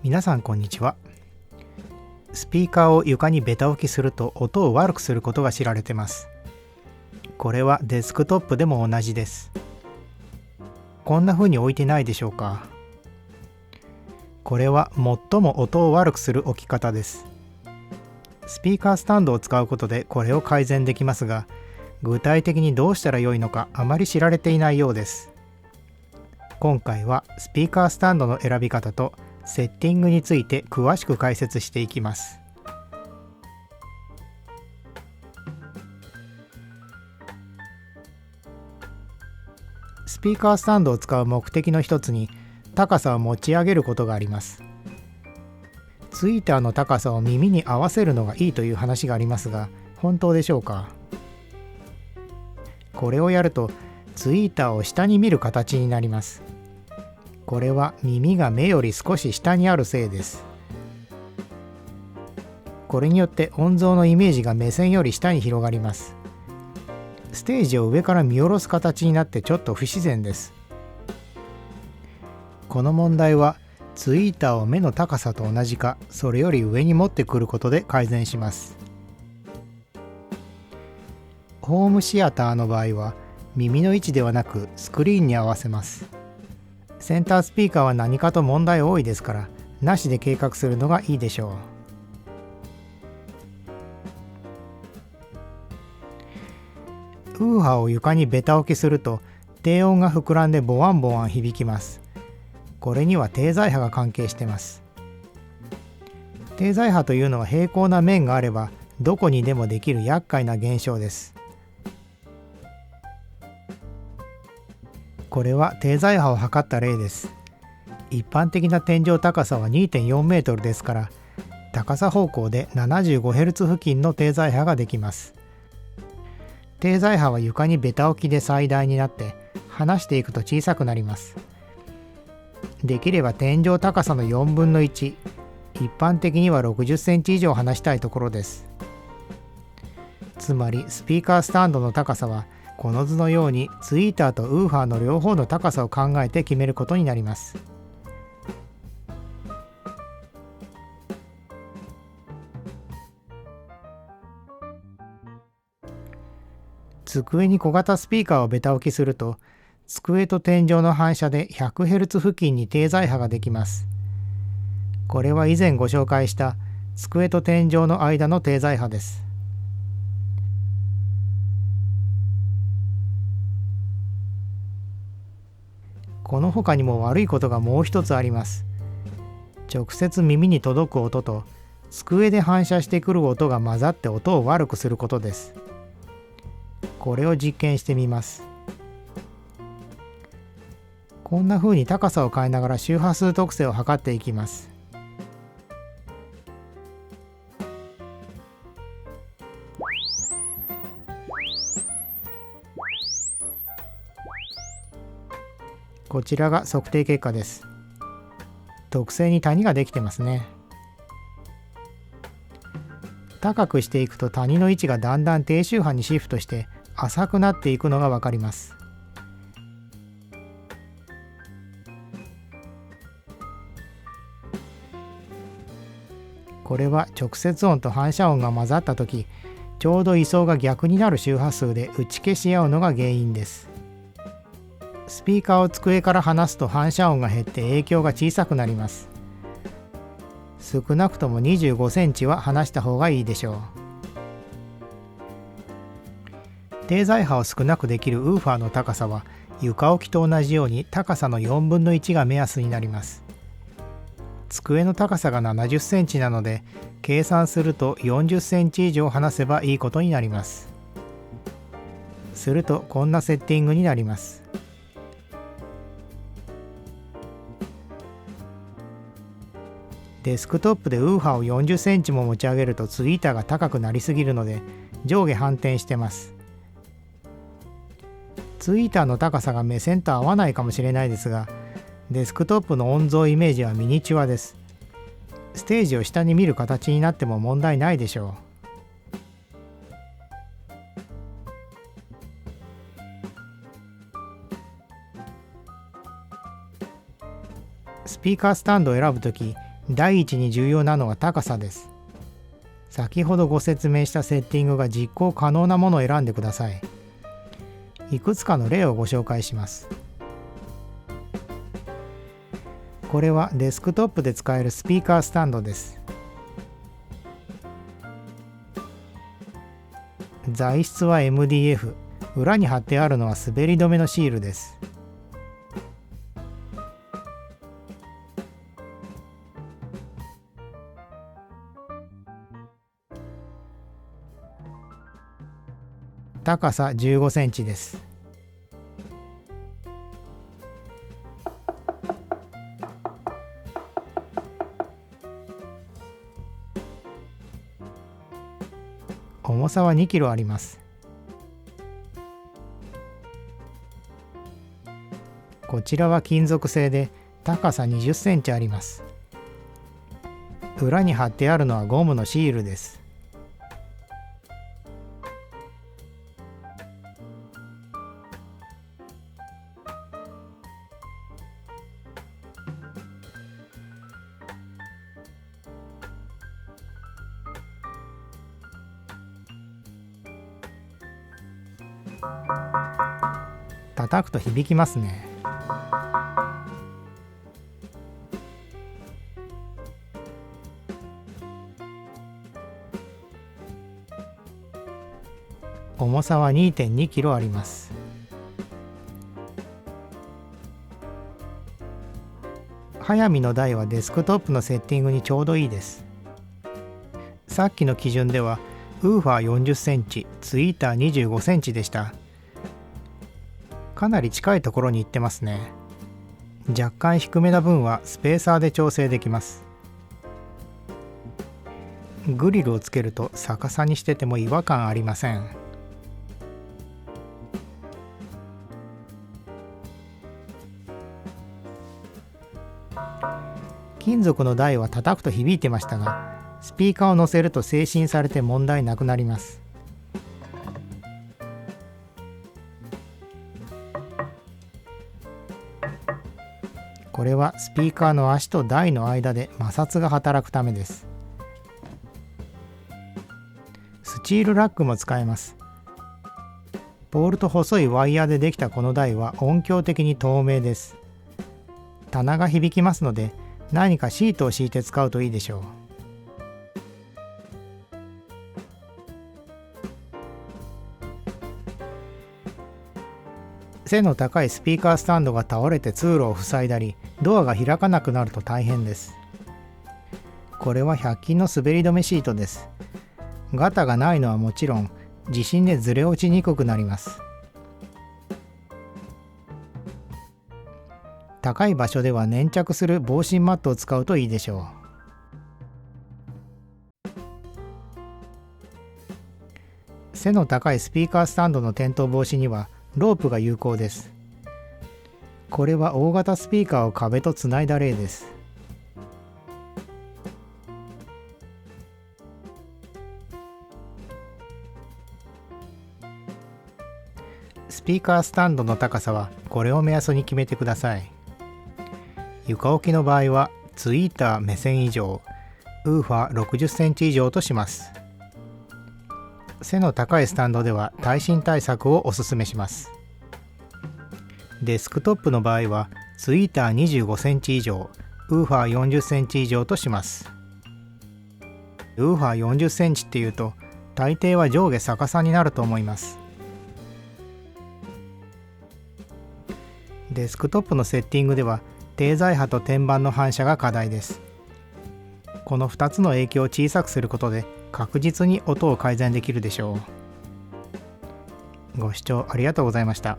皆さんこんにちは。スピーカーを床にベタ置きすると音を悪くすることが知られてます。これはデスクトップでも同じです。こんな風に置いてないでしょうか。これは最も音を悪くする置き方です。スピーカースタンドを使うことでこれを改善できますが、具体的にどうしたらよいのかあまり知られていないようです。今回はスピーカースタンドの選び方とセッティングについて詳しく解説していきます。スピーカースタンドを使う目的の一つに高さを持ち上げることがあります。ツイーターの高さを耳に合わせるのがいいという話がありますが、本当でしょうか。これをやるとツイーターを下に見る形になります。これは耳が目より少し下にあるせいです。これによって音像のイメージが目線より下に広がります。ステージを上から見下ろす形になってちょっと不自然です。この問題はツイーターを目の高さと同じかそれより上に持ってくることで改善します。ホームシアターの場合は耳の位置ではなくスクリーンに合わせます。センタースピーカーは何かと問題多いですからなしで計画するのがいいでしょう。ウーハーを床にベタ置きすると低音が膨らんでボワンボワン響きます。これには低材波が関係してます。低材波というのは平行な面があればどこにでもできる厄介な現象です。これは低材波を測った例です。一般的な天井高さは 2.4 メートルですから高さ方向で 75Hz 付近の低材波ができます。低材波は床にベタ置きで最大になって離していくと小さくなります。できれば天井高さの4分の1、一般的には60センチ以上離したいところです。つまりスピーカースタンドの高さはこの図のようにツイーターとウーハーの両方の高さを考えて決めることになります。机に小型スピーカーをベタ置きすると机と天井の反射で 100Hz 付近に低材波ができます。これは以前ご紹介した机と天井の間の低材波です。この他にも悪いことがもう一つあります。直接耳に届く音と机で反射してくる音が混ざって音を悪くすることです。これを実験してみます。こんな風に高さを変えながら周波数特性を測っていきます。こちらが測定結果です。特性に谷ができてますね。高くしていくと谷の位置がだんだん低周波にシフトして浅くなっていくのがわかります。これは直接音と反射音が混ざった時、ちょうど位相が逆になる周波数で打ち消し合うのが原因です。スピーカーを机から離すと反射音が減って影響が小さくなります。少なくとも25センチは離した方がいいでしょう。低材波を少なくできるウーファーの高さは床置きと同じように高さの4分の1が目安になります。机の高さが70センチなので計算すると40センチ以上離せばいいことになります。するとこんなセッティングになります。デスクトップでウーハーを40センチも持ち上げるとツイーターが高くなりすぎるので上下反転してます。ツイーターの高さが目線と合わないかもしれないですが、デスクトップの音像イメージはミニチュアです。ステージを下に見る形になっても問題ないでしょう。スピーカースタンドを選ぶとき、第一に重要なのは高さです。先ほどご説明したセッティングが実行可能なものを選んでください。いくつかの例をご紹介します。これはデスクトップで使えるスピーカースタンドです。材質は MDF、裏に貼ってあるのは滑り止めのシールです。高さ15センチです。重さは2キロあります。こちらは金属製で高さ20センチあります。裏に貼ってあるのはゴムのシールです。叩くと響きますね。重さは 2.2 キロあります。速水の台はデスクトップのセッティングにちょうどいいです。さっきの基準ではウーファー40センチ、ツイーター25センチでした。かなり近いところに行ってますね。若干低めな分はスペーサーで調整できます。グリルをつけると逆さにしてても違和感ありません。金属の台は叩くと響いてましたが、スピーカーを乗せると静止されて問題なくなります。これはスピーカーの足と台の間で摩擦が働くためです。スチールラックも使えます。ポールと細いワイヤーでできたこの台は音響的に透明です。棚が響きますので、何かシートを敷いて使うといいでしょう。背の高いスピーカースタンドが倒れて通路を塞いだり、ドアが開かなくなると大変です。これは100均の滑り止めシートです。ガタがないのはもちろん、地震でずれ落ちにくくなります。高い場所では粘着する防振マットを使うといいでしょう。背の高いスピーカースタンドの転倒防止にはロープが有効です。これは大型スピーカーを壁とつないだ例です。スピーカースタンドの高さはこれを目安に決めてください。床置きの場合はツイーター目線以上、ウーファー60センチ以上とします。背の高いスタンドでは耐震対策をおすすめします。デスクトップの場合はツイーター25センチ以上、ウーファー40センチ以上とします。ウーファー40センチっていうと大抵は上下逆さになると思います。デスクトップのセッティングでは低材波と天板の反射が課題です。この2つの影響を小さくすることで確実に音を改善できるでしょう。ご視聴ありがとうございました。